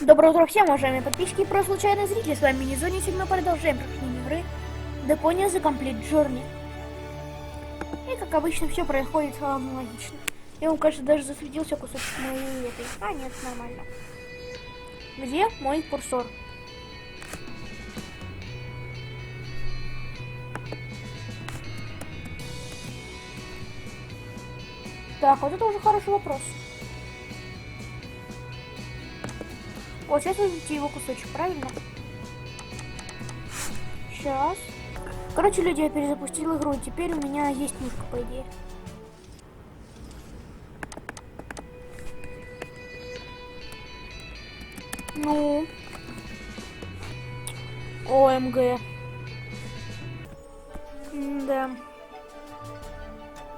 Доброе утро всем, уважаемые подписчики и просто случайные зрители. С вами Мини-Зони, сегодня мы продолжаем прохождение игры Депония The Complete Journey. И как обычно все происходит логично. Я вам, кажется, даже засветился кусочек моей этой. А, нет, нормально. Где мой курсор? Так, вот это уже хороший вопрос. Вот сейчас возьмите его кусочек, правильно? Сейчас. Короче, люди, я перезапустил игру, и теперь у меня есть мышка, по идее. Ну. ОМГ. Да.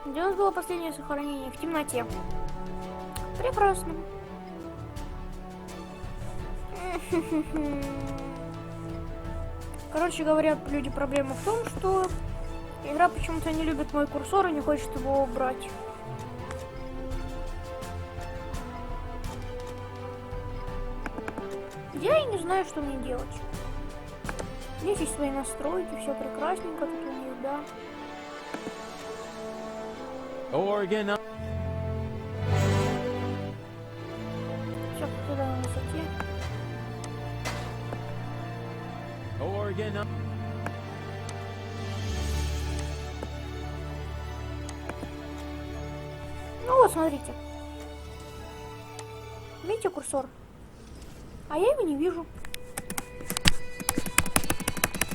Где у нас было последнее сохранение? В темноте. Прекрасно. Короче говоря, люди, проблема в том, что игра почему-то не любит мой курсор и не хочет его убрать. Я и не знаю, что мне делать. Здесь есть свои настройки, все прекрасненько тут у них, да. Все туда на высоте. Ну вот, смотрите. Видите курсор? А я его не вижу.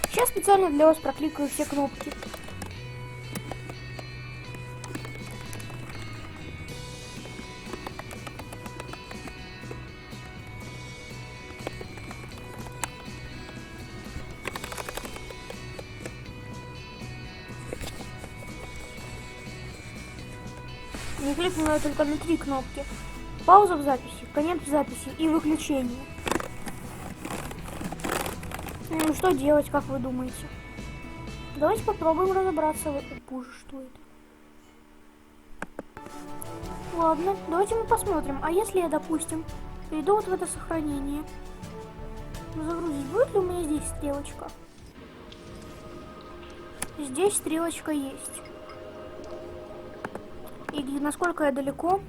Сейчас специально для вас прокликаю все кнопки. Не кликнула я только на 3 кнопки. Пауза в записи, конец записи и выключение. Ну что делать, как вы думаете? Давайте попробуем разобраться в этом. Боже, что это? Ладно, давайте мы посмотрим. А если я, допустим, перейду вот в это сохранение? Загрузить. Будет ли у меня здесь стрелочка? Здесь стрелочка есть. И насколько я далеко?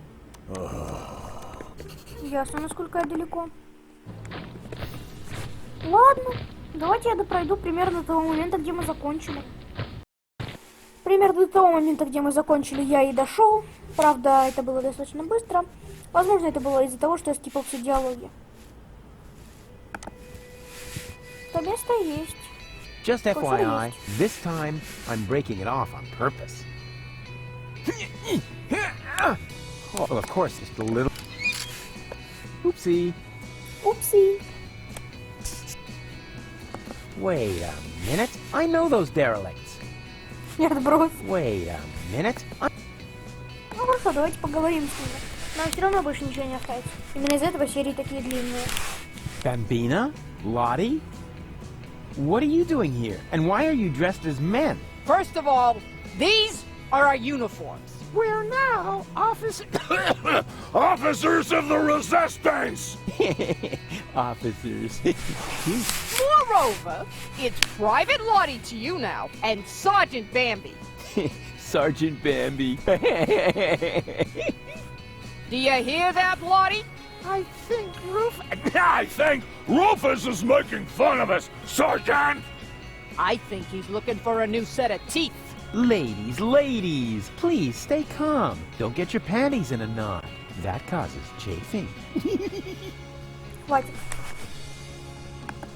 Ясно, насколько я далеко. Ладно, давайте я допройду примерно до того момента, где мы закончили. Примерно до того момента, где мы закончили, я и дошел. Правда, это было достаточно быстро. Возможно, это было из-за того, что я скипал все диалоги. То место есть. Just FYI, this time I'm breaking it off on purpose. Oh, well, of course, just a little. Oopsie. Упси. Wait a minute. I know those derelicts. Нет, брось. Wait a minute. Ну хорошо, давайте поговорим с ними. Нам все равно больше ничего не остается. Именно из-за этого серии такие длинные. Bambina? Lottie? What are you doing here? And why are you dressed as men? First of all, these are our uniforms. We're now officers Officers of the Resistance! Officers. Moreover, it's Private Lottie to you now, and Sergeant Bambi. Sergeant Bambi. Do you hear that, Lottie? I think Rufus is making fun of us, Sergeant! I think he's looking for a new set of teeth. Ladies, please stay calm. Don't get your panties in a knot. That causes chafing. Хватит.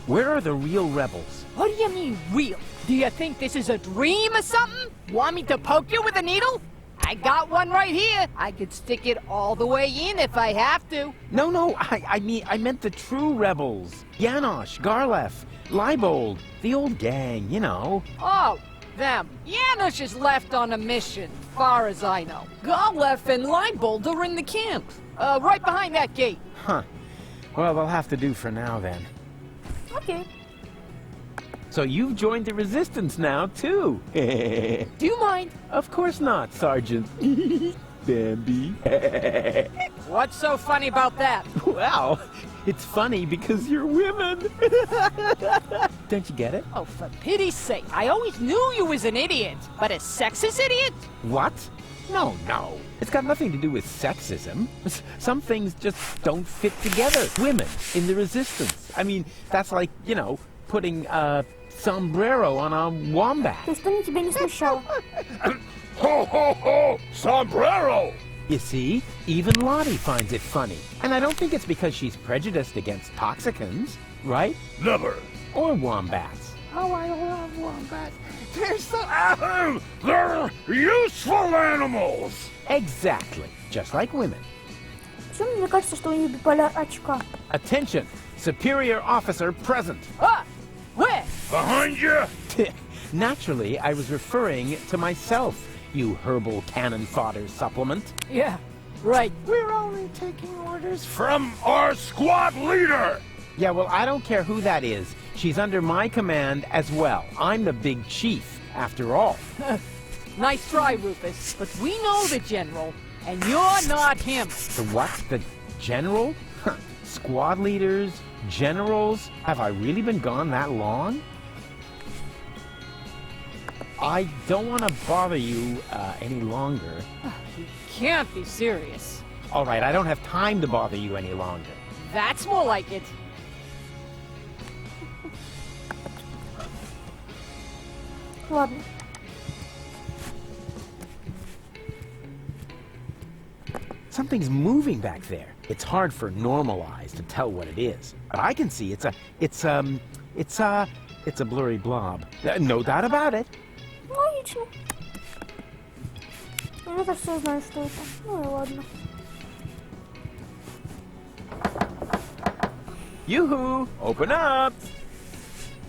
Where are the real rebels? What do you mean, real? Do you think this is a dream or something? Want me to poke you with a needle? I got one right here. I could stick it all the way in if I have to. No, I meant the true rebels. Janosch, Garlef, Leibold, the old gang, you know. Oh, them. Janusz is left on a mission, far as I know. Golef and Leibold are in the camp. Right behind that gate. Huh. Well, they'll have to do for now then. Окей. So you've joined the resistance now, too. Do you mind? Of course not, Sergeant. Bambi. What's so funny about that? Well, It's funny because you're women. Don't you get it? Oh, for pity's sake, I always knew you was an idiot. But a sexist idiot? What? No, no. It's got nothing to do with sexism. Some things just don't fit together. Women in the resistance. I mean, that's like, you know, putting a sombrero on a wombat. То есть, что тебя не смущало? Ho ho ho! Sombrero! You see, even Lottie finds it funny. And I don't think it's because she's prejudiced against toxicants, right? Never. Or wombats. Oh, I love wombats. They're so... They're useful animals! Exactly. Just like women. Почему мне кажется, что у них биполяр очка? Attention! Superior officer present. Ah! Where? Behind you! Naturally, I was referring to myself, you herbal cannon fodder supplement. Yeah, right. We're only taking orders From our squad leader! Yeah, well, I don't care who that is. She's under my command as well. I'm the big chief, after all. Nice try, Rufus. But we know the General, and you're not him. The what? The general? Huh. Squad leaders? Generals? Have I really been gone that long? I don't want to bother you any longer. You can't be serious. All right, I don't have time to bother you any longer. That's more like it. Ладно. Something's moving back there. It's hard for normal eyes to tell what it is, but I can see it's a blurry blob. No doubt about it. Логично. Я-то все знаю, что это. Ну и ладно. Yoo-hoo! Open up!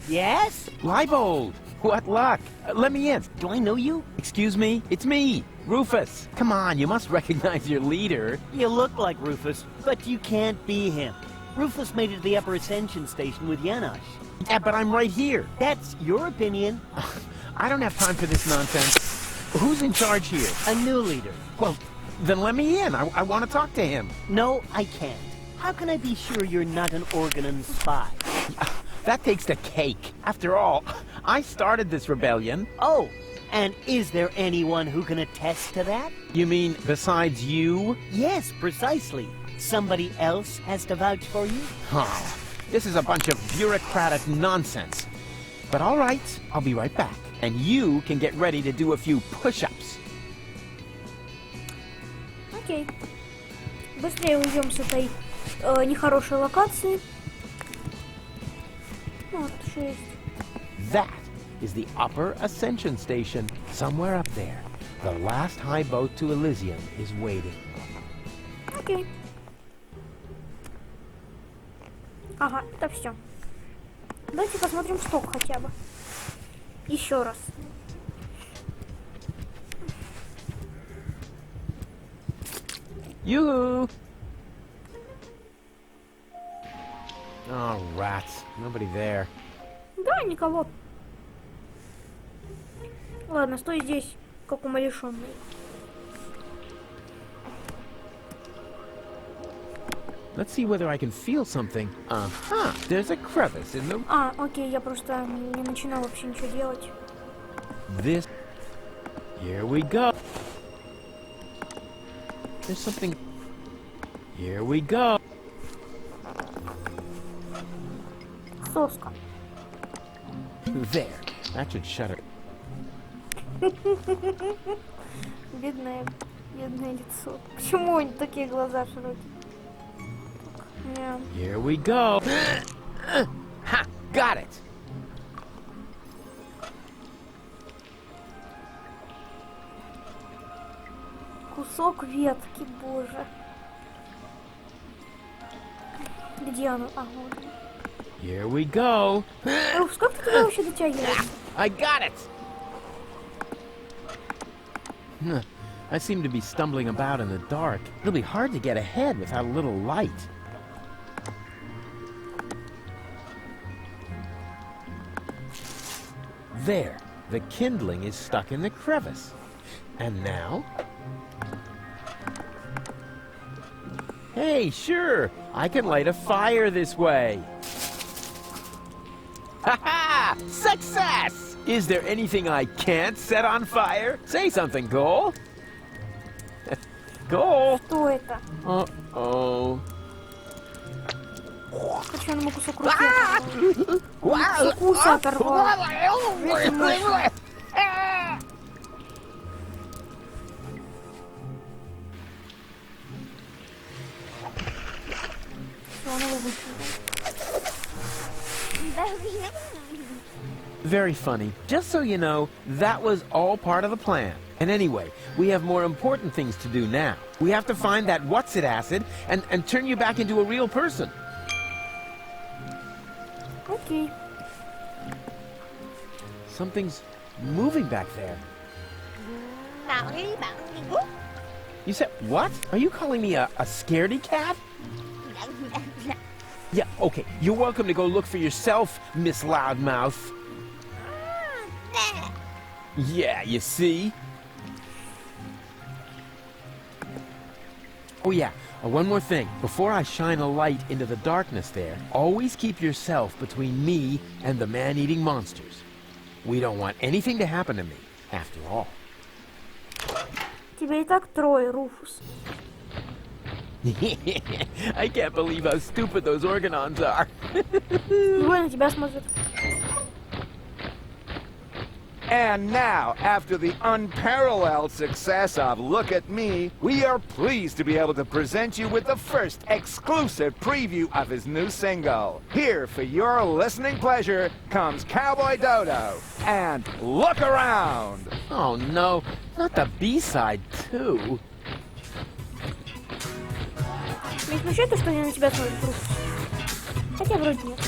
Yes? Leibold! What luck? Let me in. Do I know you? Excuse me? It's me, Rufus. Come on, you must recognize your leader. You look like Rufus, but you can't be him. Rufus made it to the upper ascension station with Janosch. Yeah, but I'm right here. That's your opinion. I don't have time for this nonsense. Who's in charge here? A new leader. Well, then let me in. I want to talk to him. No, I can't. How can I be sure you're not an Organon spy? That takes the cake. After all, I started this rebellion. Oh, and is there anyone who can attest to that? You mean besides you? Yes, precisely. Somebody else has to vouch for you? Oh, this is a bunch of bureaucratic nonsense. But all right, I'll be right back. And you can get ready to do a few push-ups. Окей. Быстрее уйдем с этой нехорошей локации. Вот, 6. That is the upper ascension station, somewhere up there. The last high boat to Elysium is waiting. Окей. Ага, это все. Давайте посмотрим сток хотя бы. Еще раз. Yoo-hoo! Oh, rats. Nobody there. Да, никого. Ладно, стой здесь, как умалишенный. Let's see whether I can feel something. Uh-huh. There's a crevice in the... А, окей, я просто не начинал вообще ничего делать. This... Here we go. There's something... Here we go. Соска. There. That should shut her. Бедное лицо. Почему у них такие глаза широкие? Так, Here we go. Ha! Got it. кусок ветки, боже. Где оно? А, вот. Here we go. Руф, как ты туда вообще дотягиваешься? I got it. I seem to be stumbling about in the dark. It'll be hard to get ahead without a little light. There, the kindling is stuck in the crevice. And now? Hey, sure. I can light a fire this way. Ha-ha! Success! Is there anything I can't set on fire? Say something, Cole. Cole. Что это? Uh-oh. Хочу ему кусок руки оторвать. Вкус оторвал. Всё, он его выкинул. Very funny. Just so you know, that was all part of the plan. And anyway, we have more important things to do now. We have to find that what's-it acid and turn you back into a real person. Окей. Something's moving back there. You said, what? Are you calling me a scaredy cat? Yeah, okay. You're welcome to go look for yourself, Miss Loudmouth. Yeah, you see? Oh yeah, one more thing. Before I shine a light into the darkness there, always keep yourself between me and the man-eating monsters. We don't want anything to happen to me, after all. Тебя и так трое, Руфус. I can't believe how stupid those organons are. Двое на тебя смотрят. And now, after the unparalleled success of Look at Me, we are pleased to be able to present you with the first exclusive preview of his new single. Here, for your listening pleasure, comes Cowboy Dodo and Look Around. Oh no, not the B-side too. Меня смущает то, что они на тебя смотрят, Руфус. Хотя вроде нет.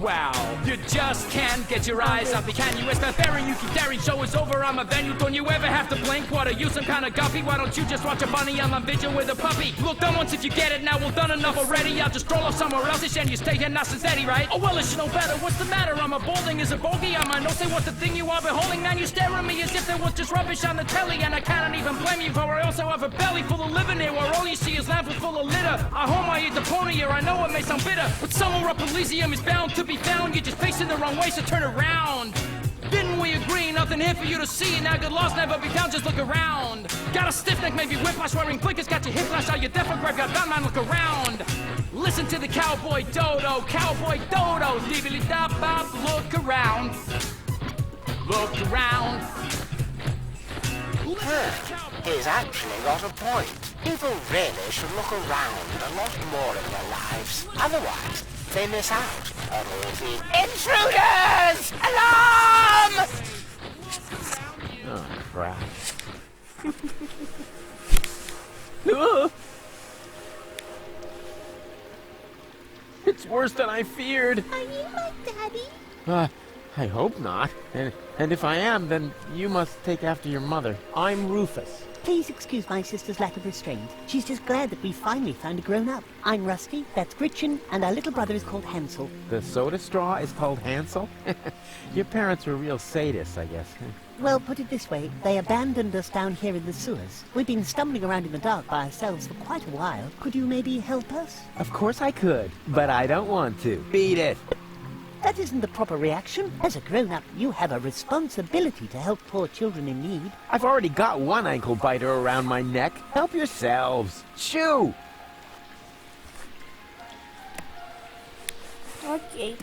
Wow, you just can't get your eyes off me, can you? It's not fair, you keep daring, show is over, I'm a venue. Don't you ever have to blink? What, are you some kind of guppy? Why don't you just watch a bunny on vigil with a puppy? Look, done once if you get it, now we've done enough already. I'll just stroll off somewhere else, and you stay here nice and steady, right? Oh well, it's no better, what's the matter? I'm a balding is a bogey, I might not say what the thing you are beholding. Man, you stare at me as if there was just rubbish on the telly, and I cannot even blame you, for I also have a belly full of living here, where all you see is lamps full of litter. I home I eat Deponia, I know it may sound bitter, but somewhere up Elysium is bound to be found. You're just facing the wrong way, so turn around. Didn't we agree? Nothing here for you to see. Now good loss never be found, just look around. Got a stiff neck, maybe whiplash, wearing blinkers, got your hip flash, are you deaf or graveyard bound, man, look around. Listen to the Cowboy Dodo, dibbly-dop-bop, look around. Look around. He's actually got a point. People really should look around a lot more in their lives. Otherwise, they miss out on all the intruders! Alarm! Oh, crap. Ugh. It's worse than I feared. Are you my daddy? I hope not. And if I am, then you must take after your mother. I'm Rufus. Please excuse my sister's lack of restraint. She's just glad that we finally found a grown-up. I'm Rusty, that's Gretchen, and our little brother is called Hansel. The soda straw is called Hansel? Your parents were real sadists, I guess. Well, put it this way, they abandoned us down here in the sewers. We've been stumbling around in the dark by ourselves for quite a while. Could you maybe help us? Of course I could, but I don't want to. Beat it! That isn't the proper reaction. As a grown-up, you have a responsibility to help poor children in need. I've already got one ankle biter around my neck. Help yourselves. Shoo! Окей.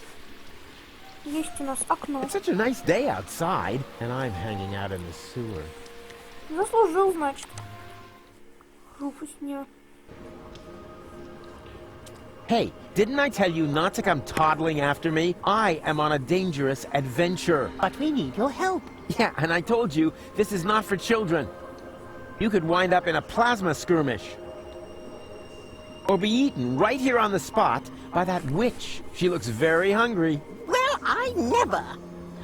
Есть у нас окно. It's such a nice day outside, and I'm hanging out in the sewer. Заслужил, значит. Руфусня. Hey, didn't I tell you not to come toddling after me? I am on a dangerous adventure. But we need your help. Yeah, and I told you, this is not for children. You could wind up in a plasma skirmish. Or be eaten right here on the spot by that witch. She looks very hungry. Well, I never.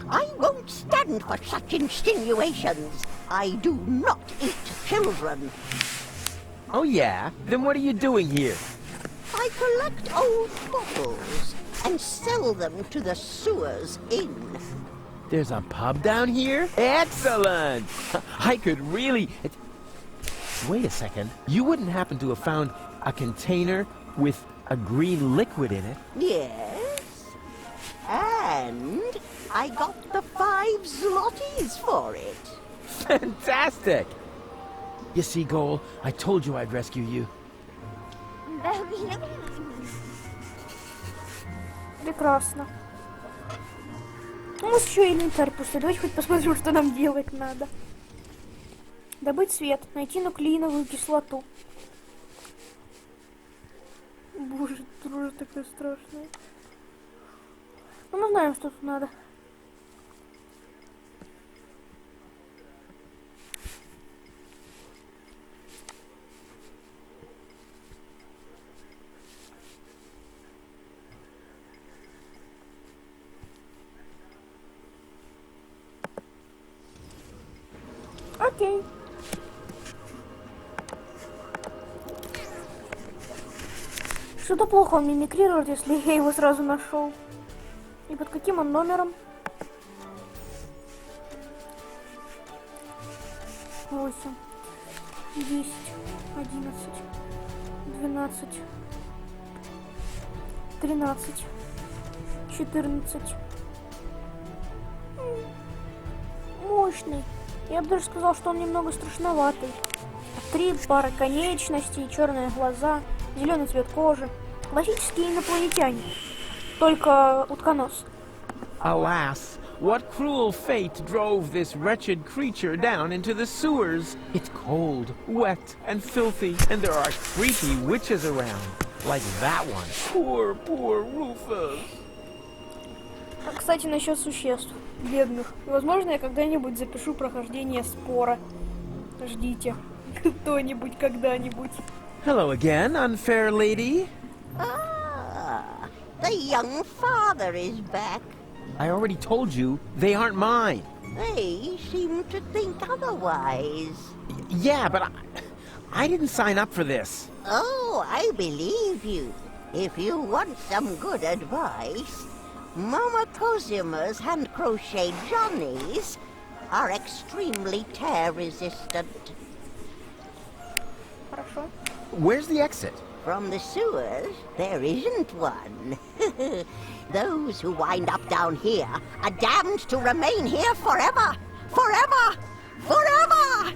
I won't stand for such insinuations. I do not eat children. Oh yeah? Then what are you doing here? I collect old bottles and sell them to the sewers inn. There's a pub down here? Excellent! I could really... Wait a second. You wouldn't happen to have found a container with a green liquid in it? Yes. And I got the 5 zlotys for it. Fantastic! You see, Goal, I told you I'd rescue you. Прекрасно. У нас еще и инвентарь пустой. Давайте хоть посмотрим, что нам делать надо. Добыть свет. Найти нуклеиновую кислоту. Боже, это уже такое страшное. Ну, мы знаем, что тут надо. Окей. Что-то плохо он мимикрирует, если я его сразу нашел. И под каким он номером? 8, 10, 11, 12, 13, 14. Мощный. Я бы даже сказал, что он немного страшноватый. 3 пары конечностей, черные глаза, зеленый цвет кожи. Классические инопланетяне. Только утконос. Alas, what cruel fate drove this wretched creature down into the sewers? It's cold, wet, and filthy, and there are creepy witches around. Like that one. Poor, poor Rufus. А, кстати, насчет существ бедных. Возможно, я когда-нибудь запишу прохождение спора. Ждите. Кто-нибудь когда-нибудь. Hello again, unfair lady. Ah, the young father is back. I already told you, they aren't mine. They seem to think otherwise. Yeah, but I didn't sign up for this. Oh, I believe you. If you want some good advice, Mama Cosima's hand-crocheted Johnnies are extremely tear-resistant. Хорошо. Where's the exit? From the sewers, there isn't one. Those who wind up down here are damned to remain here forever! Forever! Forever!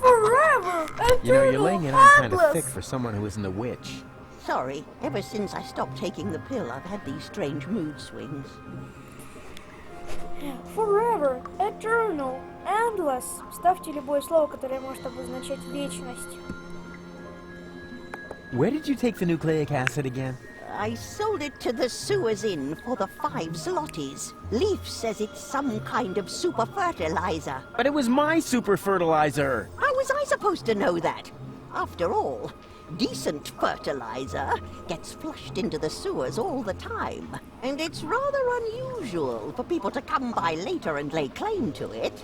Forever! You know, you're laying it on kind of thick for someone who isn't a witch. Sorry, ever since I stopped taking the pill, I've had these strange mood swings. Forever, eternal, endless. Вставьте любое слово, которое может обозначать вечность. Where did you take the nucleic acid again? I sold it to the sewers inn for the 5 zlotys. Leaf says it's some kind of super fertilizer. But it was my super fertilizer. How was I supposed to know that? After all, decent fertilizer gets flushed into the sewers all the time. And it's rather unusual for people to come by later and lay claim to it.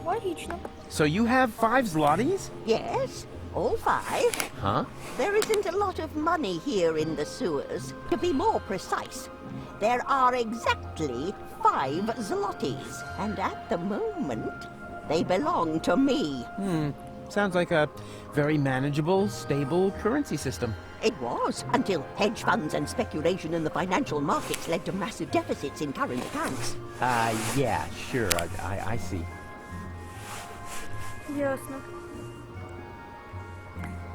Логично. So you have 5 zlotys? Yes, all 5. Huh? There isn't a lot of money here in the sewers. To be more precise, there are exactly 5 zlotys. And at the moment, they belong to me. Sounds like a very manageable, stable currency system. It was, until hedge funds and speculation in the financial markets led to massive deficits in current accounts. Yeah, sure, I see. Ясно.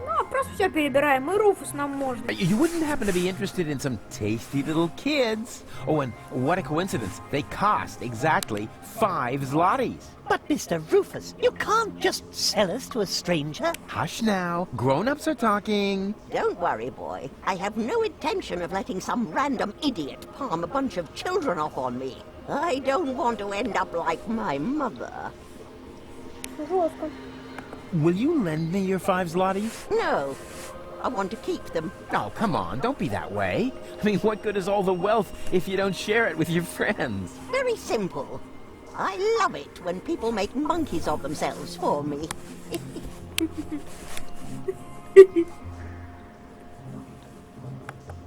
Ну, просто все перебираем, и Руфус нам можно. You wouldn't happen to be interested in some tasty little kids? Oh, and what a coincidence. They cost exactly 5 zlotys. But Mr. Rufus, you can't just sell us to a stranger. Hush now. Grown-ups are talking. Don't worry, boy. I have no intention of letting some random idiot palm a bunch of children off on me. I don't want to end up like my mother. Жестко. Will you lend me your 5 zlotys? No, I want to keep them. Oh, come on. Don't be that way. I mean, what good is all the wealth if you don't share it with your friends? Very simple. I love it when people make monkeys of themselves for me.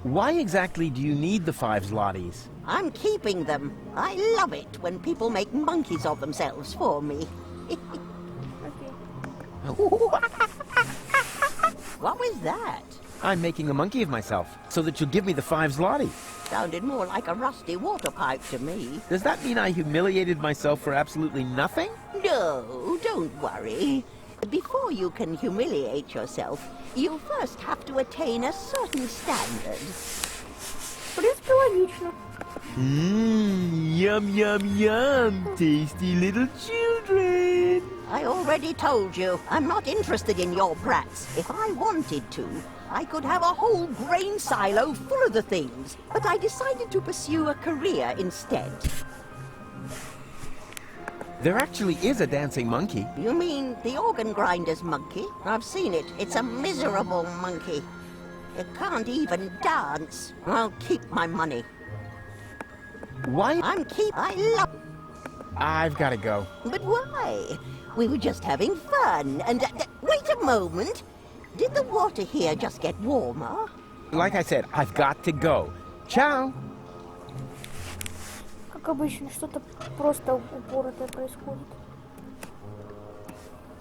Why exactly do you need the 5 zlotys? I'm keeping them. I love it when people make monkeys of themselves for me. What was that? I'm making a monkey of myself, so that you'll give me the 5 zloty. Sounded more like a rusty water pipe to me. Does that mean I humiliated myself for absolutely nothing? No, don't worry. Before you can humiliate yourself, you first have to attain a certain standard. В принципе, логично. Yum, yum, yum, tasty little children. I already told you, I'm not interested in your brats. If I wanted to, I could have a whole grain silo full of the things. But I decided to pursue a career instead. There actually is a dancing monkey. You mean the organ grinder's monkey? I've seen it. It's a miserable monkey. It can't even dance. I'll keep my money. Why? I love... I've got to go. But why? We were just having fun, and... wait a moment! Did the water here just get warmer? Like I said, I've got to go. Ciao. Как обычно, что-то просто упоротое происходит.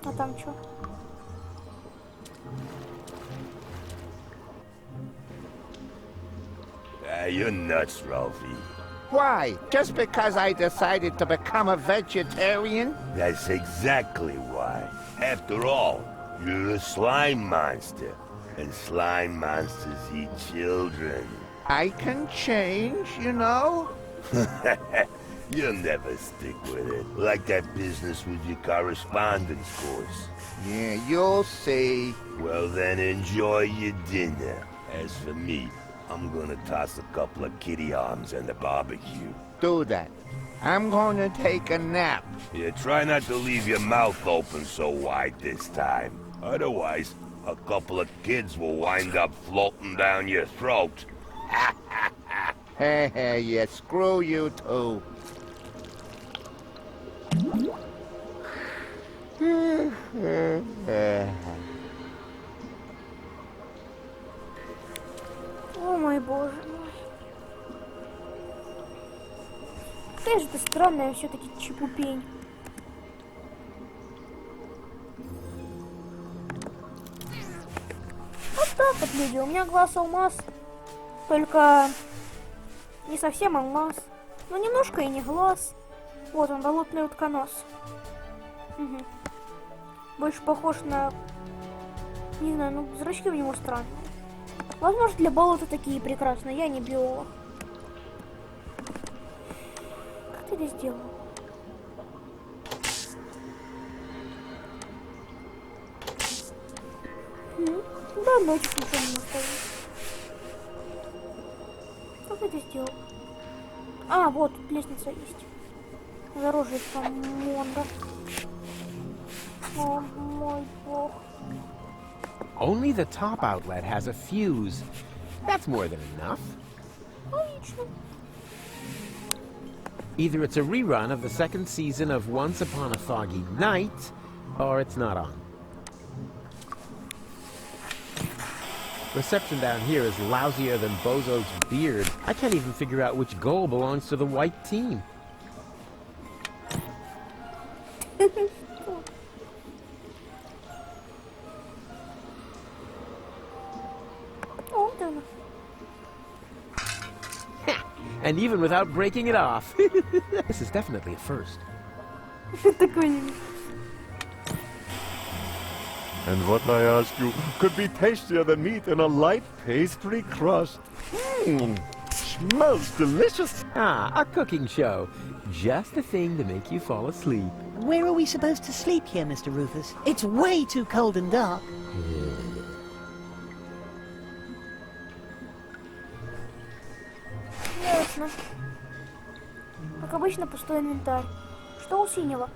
А там что? You're nuts, Ralphie. Why? Just because I decided to become a vegetarian? That's exactly why. After all, you're a slime monster, and slime monsters eat children. I can change, you know? You'll never stick with it. Like that business with your correspondence course. Yeah, you'll see. Well, then enjoy your dinner. As for me, I'm gonna toss a couple of kitty arms in the barbecue. Do that. I'm gonna take a nap. Yeah, try not to leave your mouth open so wide this time. Otherwise, a couple of kids will wind up floating down your throat. Hey, yeah, screw you too. О мой боже мой. Какая же ты странная все-таки чепупень. Вот так вот, люди. У меня глаз алмаз. Только не совсем алмаз. Но немножко и не глаз. Вот он, болотный утконос. Угу. Больше похож на... Не знаю, ну зрачки у него странные. Возможно, для болота такие прекрасные. Я не биолог. Как ты это сделал? Да, ночью ничего не оставил. Как это сделал? А, вот, тут лестница есть. Зарожье Монда. О, мой бог. Only the top outlet has a fuse. That's more than enough. Логично. Either it's a rerun of the second season of Once Upon a Foggy Night, or it's not on. Reception down here is lousier than Bozo's beard. I can't even figure out which goal belongs to the white team. And even without breaking it off. This is definitely a first. And what I ask you could be tastier than meat in a light pastry crust. Smells delicious. Ah, a cooking show. Just the thing to make you fall asleep. Where are we supposed to sleep here, Mr. Rufus? It's way too cold and dark. Ясно. Как обычно, пустой инвентарь. Что у синего?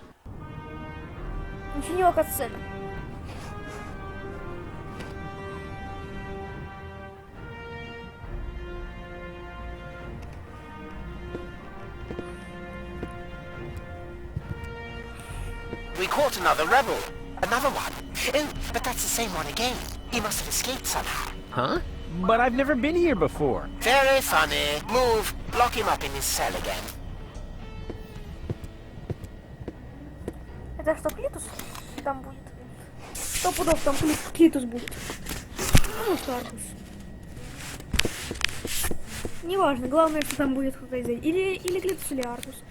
У синего катсцена. We caught another rebel. Another one. Oh, but that's the same one again. He must have escaped somehow. Huh? But I've never been here before. Very funny. Move. Lock him up in his cell again. Это что, Клитус там будет? 100 пудов там Клитус будет. А может Аргус. Неважно, главное, что там будет кто-то из или Клитус, или Аргус.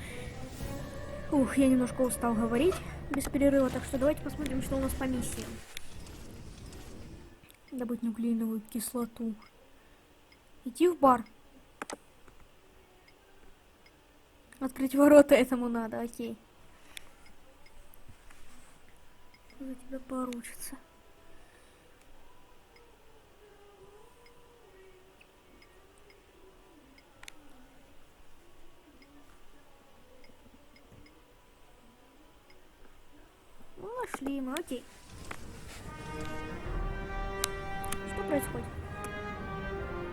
Ух, я немножко устал говорить без перерыва, так что давайте посмотрим, что у нас по миссиям. Добыть нуклеиновую кислоту. Идти в бар. Открыть ворота этому надо, окей. За тебя поручится. Ну, нашли мы, окей. Что происходит?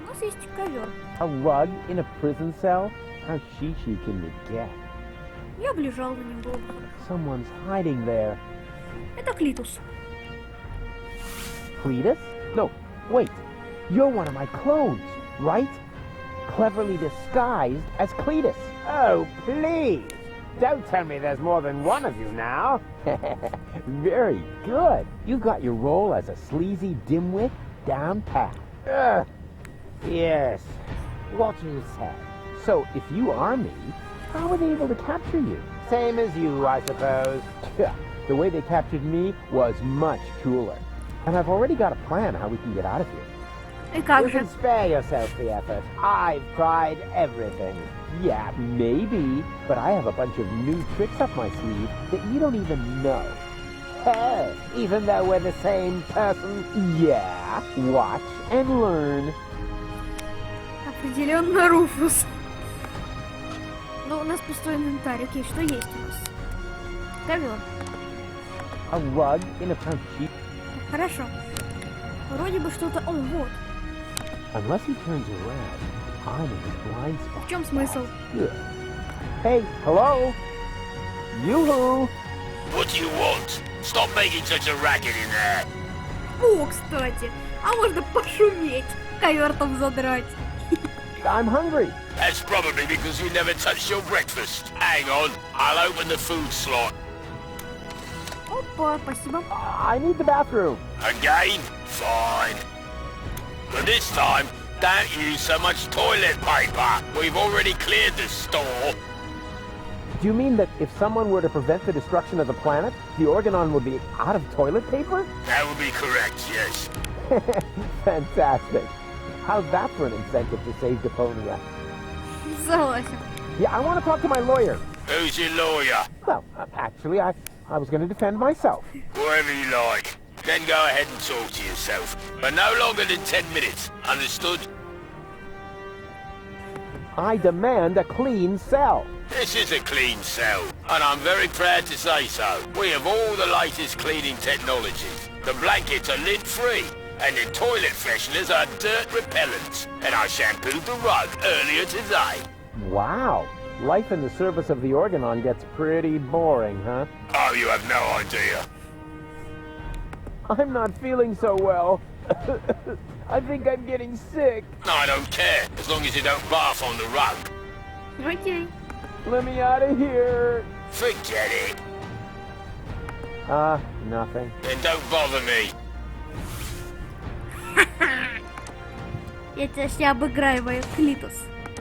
У нас есть ковер. A rug in a prison cell? How sheesh can you get? Я бы лежал на нем долго. Someone's hiding there. Это Клитус. Cletus? No, wait. You're one of my clones, right? Cleverly disguised as Cletus. Oh, please! Don't tell me there's more than one of you now. Very good. You got your role as a sleazy dimwit down pat. Yes. What you said. So, if you are me, how were they able to capture you? Same as you, I suppose. The way they captured me was much cooler. And I've already got a plan how we can get out of here. И как You же? can spare yourself the effort. I've tried everything. Yeah, maybe, but I have a bunch of new tricks up my sleeve that you don't even know. Hell, even though we're the same person. Yeah, watch and learn. Определенно Руфус. Ну, у нас пустой инвентарь. Окей, что есть у нас? Ковер. A rug in a pouch. Хорошо. Вроде бы что-то... О, вот. Unless he turns around, I'm in his blind spot. В чем смысл? Good. Hey, hello? Yoo-hoo! What do you want? Stop making such a racket in there. О, кстати. А можно пошуметь. Ковер там задрать. I'm hungry. That's probably because you never touched your breakfast. Hang on, I'll open the food slot. Опа, спасибо. I need the bathroom. Again? Fine. But this time, don't use so much toilet paper. We've already cleared the store. Do you mean that if someone were to prevent the destruction of the planet, the Organon would be out of toilet paper? That would be correct, yes. Fantastic. How's that for an incentive to save Deponia? Согласен. Yeah, I want to talk to my lawyer. Who's your lawyer? Well, actually, I was going to defend myself. Whatever you like. Then go ahead and talk to yourself. But no longer than 10 minutes. Understood? I demand a clean cell. This is a clean cell, and I'm very proud to say so. We have all the latest cleaning technologies. The blankets are lint-free, and the toilet fresheners are dirt repellents. And I shampooed the rug earlier today. Wow. Life in the service of the Organon gets pretty boring, huh? Oh, you have no idea. I'm not feeling so well. I think I'm getting sick. I don't care, as long as you don't barf on the rug. Окей. Let me out of here. Forget it. Nothing. Then don't bother me. Я тебя сейчас обыграю, Клитус.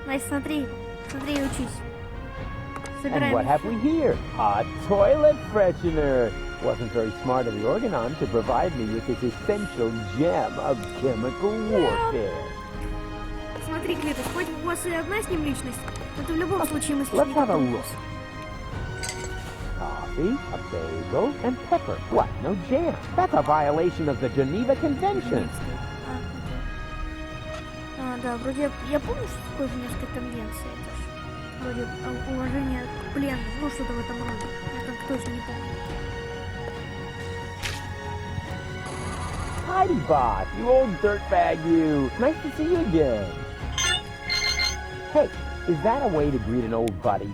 Настя, смотри. Смотри и учись. And what have we here? A toilet freshener. Wasn't very smart of the Organon to provide me with this essential gem of chemical warfare. Смотри, Клитус, хоть у вас и одна с ним личность, но ты в любом случае мы с Let's have a look. Coffee, a bagel, and pepper. What? No jam? That's a violation of the Geneva Convention. Да, вроде я помню, что такое Женевская конвенция. Это ж вроде уважение к пленным, ну что-то в этом роде. Я так точно не помню. Tidy Bot, you old dirtbag you. Nice to see you again. Hey, is that a way to greet an old buddy?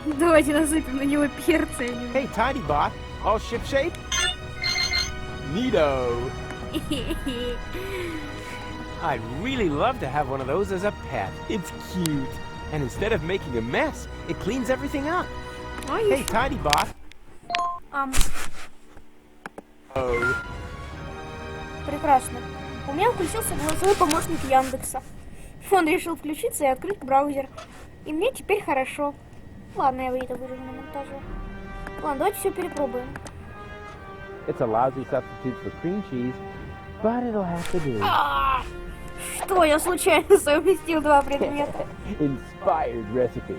Really? Давайте насыпем на него перца. Hey, Tidy Bot, all shipshape? Neato. I'd really love to have one of those as a pet. It's cute. And instead of making a mess, it cleans everything up. А, Hey, есть. Tidy Bot. Oh. Прекрасно. У меня включился голосовой помощник Яндекса. Он решил включиться и открыть браузер. И мне теперь хорошо. Ладно, я это вырежу на монтаже. Ладно, давайте все перепробуем. It's a lousy substitute for cream cheese, but it'll have to do. Что? Я случайно совместил два предмета. Inspired recipe.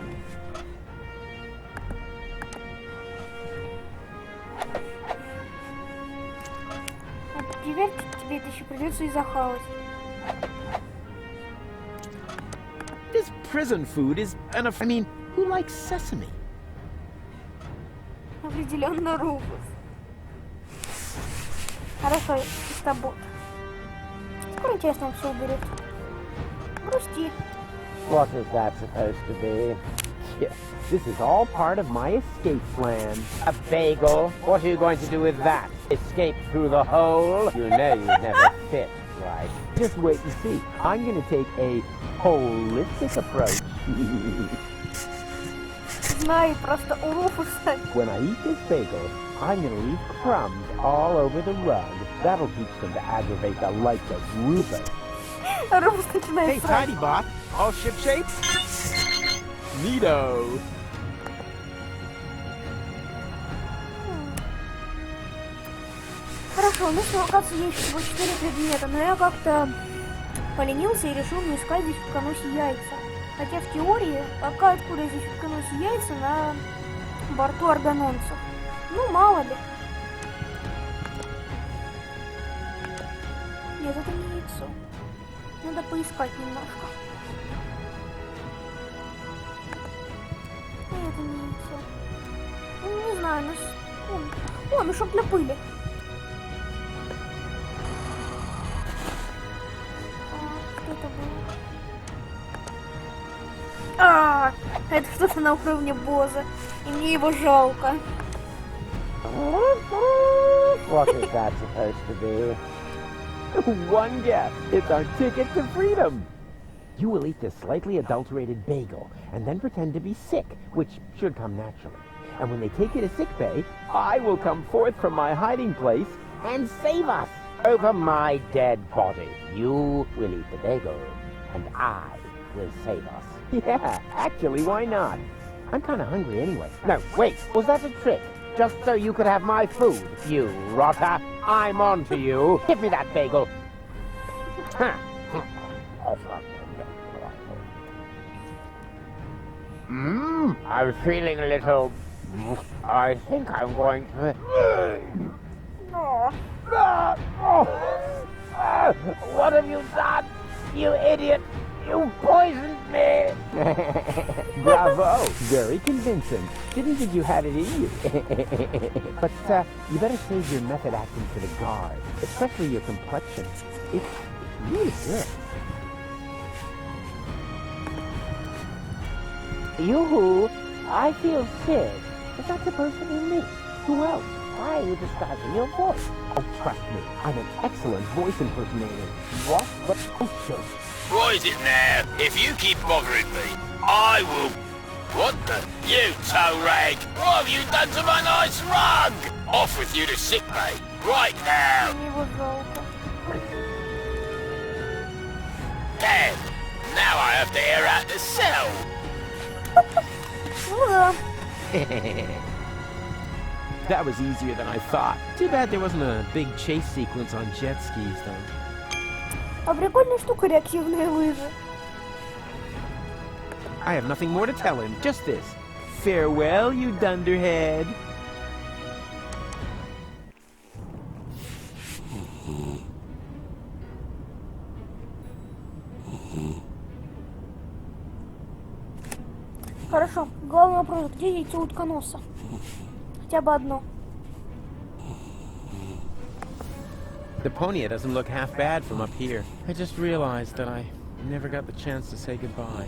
Теперь тебе это еще придется и захавать. This prison food is enough. I mean, who likes sesame? Определенно Руфус. Хорошо, чистобот. Скоро интересно он все уберет. Грусти. What is that supposed to be? Yeah, this is all part of my escape plan. A bagel? What are you going to do with that? Escape through the hole? You know you never fit, right? Just wait and see. I'm gonna take a holistic approach. Знаю, просто у Руфуса. When I eat this bagel, I'm gonna leave crumbs all over the rug. That'll teach them to aggravate the likes of Rufus. Руфус начинает Hey, срать. Tidy Bot. All ship shape? Neato. Хорошо, у нас на локации есть всего 4 предмета, но я как-то поленился и решил не искать здесь в утконосе яйца. Хотя в теории, пока откуда здесь в утконосе яйца на борту органонцев. Ну, мало ли. Нет, это не яйцо. Надо поискать немножко. Это не яйцо. Ну, не знаю, о, мешок для пыли. Что это было? Это что-то на уровне босса. И мне его жалко. What is that supposed to be? One guess. It's our ticket to freedom. You will eat this slightly adulterated bagel and then pretend to be sick, which should come naturally. And when they take you to sickbay, I will come forth from my hiding place and save us. Over my dead body, you will eat the bagel, and I will save us. Yeah, actually, why not? I'm kind of hungry anyway. No, wait, was that a trick? Just so you could have my food, you rotter. I'm on to you. Give me that bagel. I'm feeling a little... I think I'm going to... What have you done? You idiot! You poisoned me! Bravo! Very convincing. Didn't think you had it in you. But you better save your method acting for the guard, especially your complexion. It's really good. Yoo-hoo! I feel sick. Is that supposed to be me? Who else? Why are you disguising your voice? Oh, trust me, I'm an excellent voice impersonator. What? But oh, sure. What is it now? If you keep bothering me, I will... What the? You toe rag! What have you done to my nice rug? Off with you to sickbay, right now! Мне его жалко. Damn! Now I have to air out the cell! Ну да. That was easier than I thought. Too bad there wasn't a big chase sequence on jet skis, though. А прикольная штука реактивные лыжи. I have nothing more to tell him, just this. Farewell, you dunderhead. Хорошо. Главный вопрос, где яйцо утконоса? Хотя бы одно. Deponia doesn't look half bad from up here. I just realized that I never got the chance to say goodbye.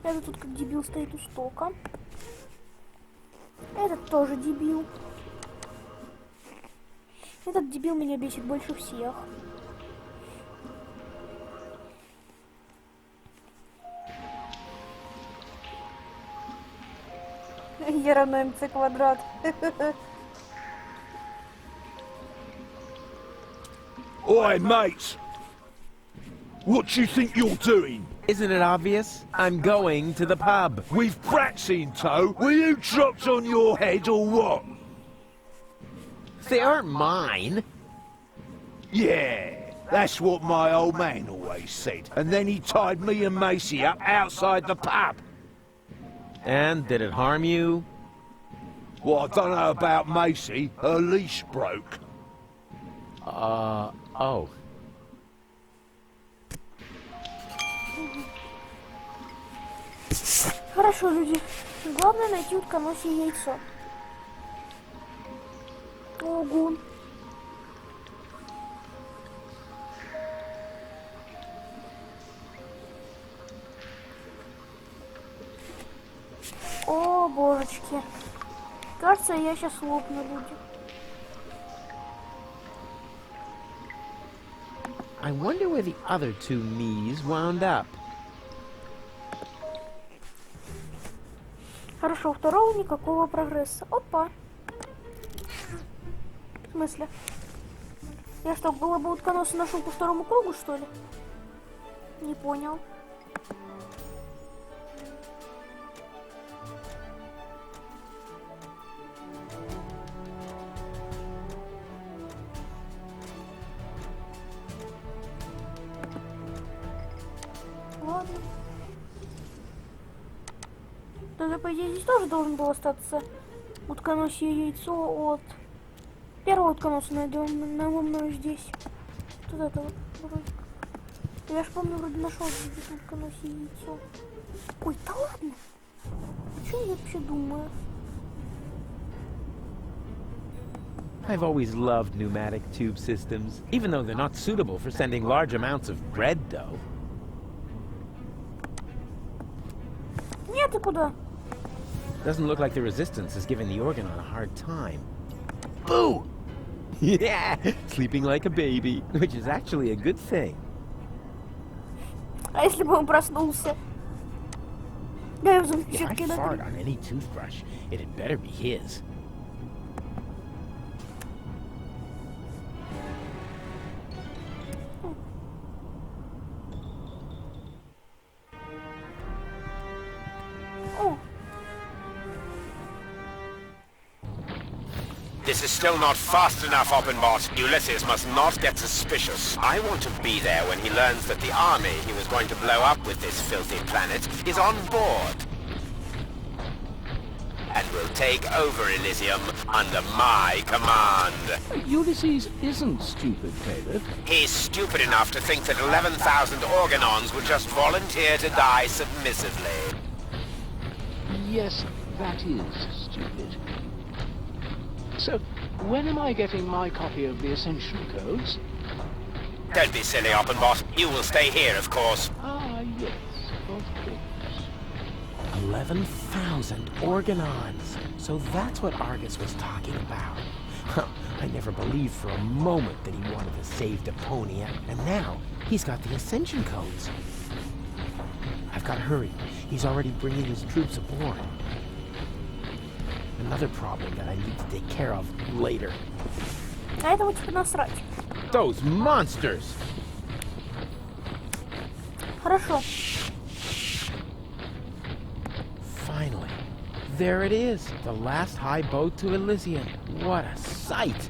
Этот тут как дебил стоит у стока. Этот тоже дебил. Этот дебил меня бесит больше всех. Е равно МЦ квадрат. Oi, mates! What do you think you're doing? Isn't it obvious? I'm going to the pub. With brats in tow? Were you dropped on your head or what? They aren't mine. Yeah, that's what my old man always said. And then he tied me and Macy up outside the pub. And did it harm you? Well, I don't know about Macy. Her leash broke. Oh. Хорошо, люди. Главное найти утконосе яйцо. Ого. О, божечки. Кажется, я сейчас лопну, люди. I wonder where the other two me's wound up. Хорошо, у второго никакого прогресса. Опа. В смысле? Я что, было бы утконоса нашел по второму кругу, что ли? Не понял. Ладно. Тогда, по идее, здесь тоже должен был остаться утконосье яйцо от первого утконоса, найдем здесь. Вот это вот вроде. Я ж помню, вроде нашел здесь утконосье яйцо. Ой, да ладно. Что я вообще думаю? I've always loved pneumatic tube systems, even though they're not suitable for sending large amounts of bread dough. Нет, ты куда? Doesn't look like the resistance is giving the organ a hard time. Boo! Yeah, sleeping like a baby, which is actually a good thing. А если бы он проснулся? Да, я взял If I fart on any toothbrush, it had better be his. This is still not fast enough, Oppenbot. Ulysses must not get suspicious. I want to be there when he learns that the army he was going to blow up with this filthy planet is on board. And will take over Elysium under my command. Ulysses isn't stupid, Caleb. He's stupid enough to think that 11,000 Organons would just volunteer to die submissively. Yes, that is stupid. So, when am I getting my copy of the Ascension Codes? Don't be silly, Oppenbot. You will stay here, of course. Ah, yes, of course. 11,000 Organons. So that's what Argus was talking about. Huh, I never believed for a moment that he wanted to save Deponia, and now he's got the Ascension Codes. I've got to hurry. He's already bringing his troops aboard. Another problem that I need to take care of later. А это вот типа насрать. Those monsters! Хорошо. Finally, there it is, the last high boat to Elysium. What a sight!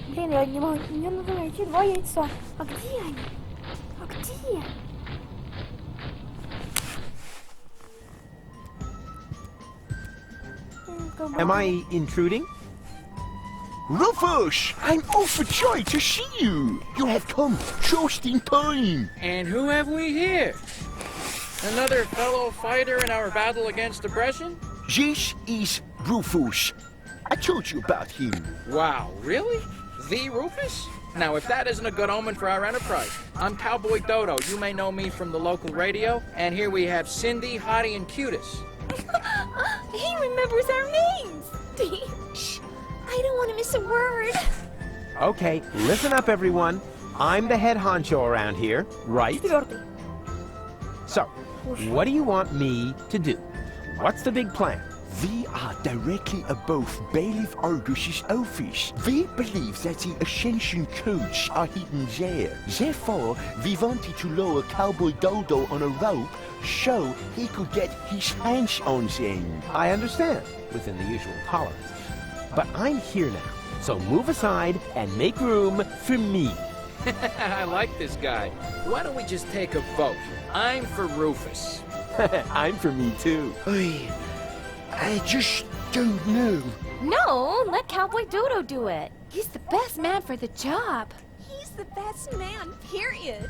Блин, я не могу. Мне надо найти 2 яйца. А где они? А где? Am I intruding? Rufus! I'm overjoyed to see you! You have come just in time! And who have we here? Another fellow fighter in our battle against aggression? This is Rufus. I told you about him. Wow, really? The Rufus? Now, if that isn't a good omen for our enterprise. I'm Cowboy Dodo. You may know me from the local radio. And here we have Cindy, Hottie, and Cutis. He remembers our names! Shh! I don't want to miss a word. Okay, listen up everyone. I'm the head honcho around here, right? Четвертый. So, what do you want me to do? What's the big plan? We are directly above Bailiff Argus's office. We believe that the Ascension codes are hidden there. Therefore, we wanted to lower Cowboy Dodo on a rope so he could get his hands on them. I understand, within the usual tolerance. But I'm here now, so move aside and make room for me. I like this guy. Why don't we just take a vote? I'm for Rufus. I'm for me too. I just don't know. No, let Cowboy Dodo do it. He's the best man for the job. He's the best man, period.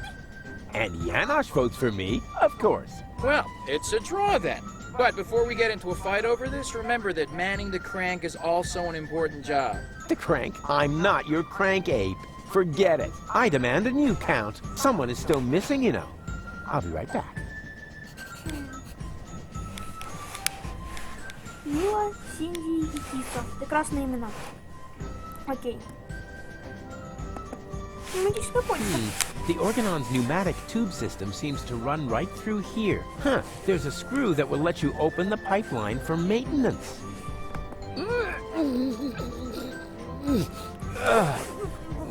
And Janosch votes for me, of course. Well, it's a draw then. But before we get into a fight over this, remember that manning the crank is also an important job. The crank? I'm not your crank ape. Forget it. I demand a new count. Someone is still missing, you know. I'll be right back. Мила, Синди и Киса. Прекрасные имена. Окей. Пневматическая почта. The Organon's pneumatic tube system seems to run right through here. Huh, there's a screw that will let you open the pipeline for maintenance.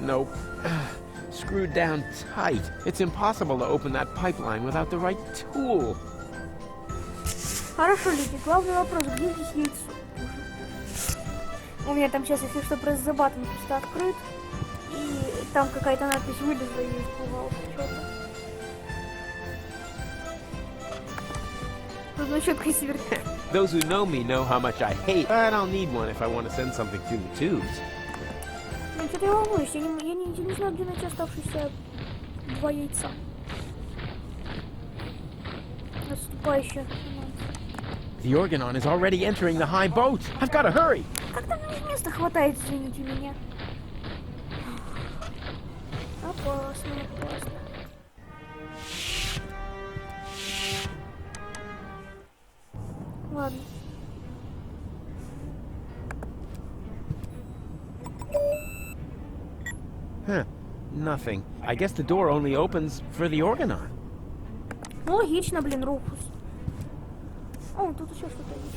Nope. Screwed down tight. It's impossible to open that pipeline without the right tool. Хорошо, Лики, главный вопрос, где здесь яйцо? У меня там сейчас, если что, пресс the button просто открыт. И там какая-то надпись вылезла и испугалась что-то. Нужно четко свернуть. Those who know me know how much I hate, but I'll need one if I want to send something through the tubes. Ну, что-то я волнуюсь, я не знаю, где найти оставшиеся 2 яйца. Наступающая. The Organon is already entering the high boat. I've got to hurry. Как там места хватает, извините меня? Опасно, опасно. Ладно. Huh. Nothing. I guess the door only opens for the Organon. Ну, логично, блин, Руфус. О, тут еще что-то есть.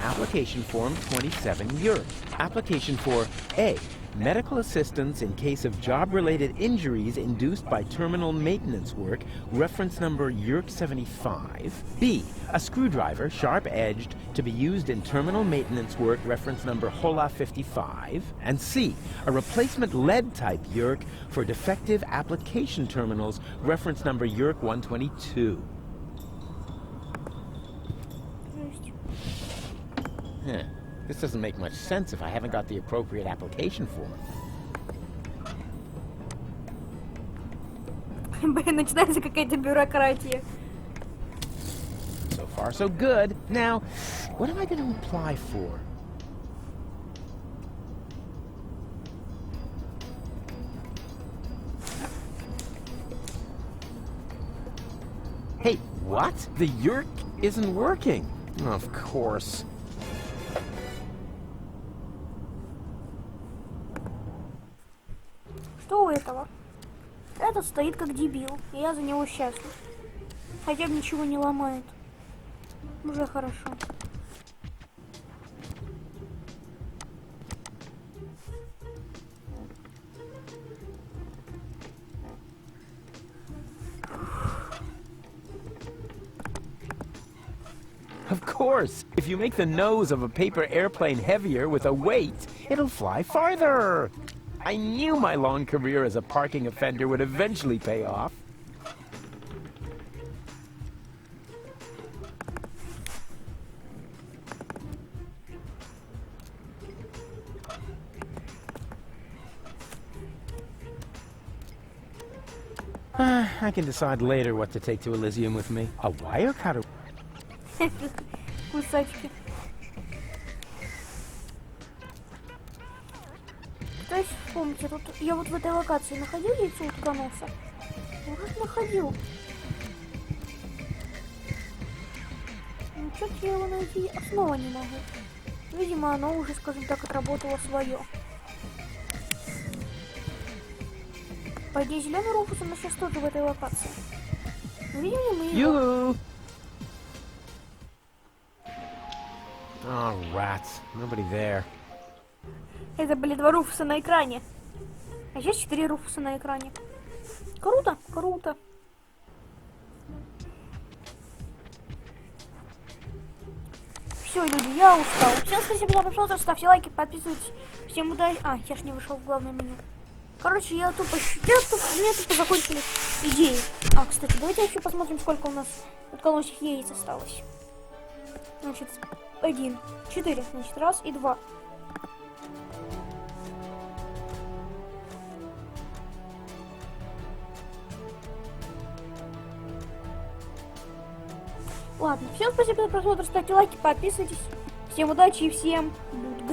Application form 27 Europe. Application for A. Medical assistance in case of job-related injuries induced by terminal maintenance work, reference number YURK 75. B. A screwdriver, sharp-edged, to be used in terminal maintenance work, reference number HOLA 55. And C. A replacement lead-type YURK for defective application terminals, reference number YURK 122. Huh. This doesn't make much sense if I haven't got the appropriate application form. Блин, начинается какая-то бюрократия. So far, so good. Now, what am I going to apply for? Hey, what? The YURK isn't working. Of course. Что у этого? Этот стоит как дебил, и я за него счастлив. Хотя бы ничего не ломает. Уже хорошо. Of course! If you make the nose of a paper airplane heavier with a weight, it'll fly farther! I knew my long career as a parking offender would eventually pay off. I can decide later what to take to Elysium with me. A wire cutter. Кусачки. Пытаюсь вспомнить, тут я вот в этой локации находил яйцо утконоса? Вроде находил. Ну, что-то я его найти снова не могу. Видимо, оно уже, скажем так, отработало свое. По идее, зеленый Руфус у нас сейчас тоже в этой локации. Видим ли мы его? Oh, rats. Nobody there. Это были 2 Руфуса на экране. А сейчас 4 Руфуса на экране. Круто, круто. Все, люди, я устал. Всем спасибо за просмотр, ставьте лайки, подписывайтесь. Всем удачи. А, я ж не вышел в главное меню. Короче, мне тупо закончили идеи. А, кстати, давайте еще посмотрим, сколько у нас от колосьих яиц осталось. Значит, 1, 4, значит, 1 и 2. Ладно, всем спасибо за просмотр, ставьте лайки, подписывайтесь. Всем удачи и всем гуд.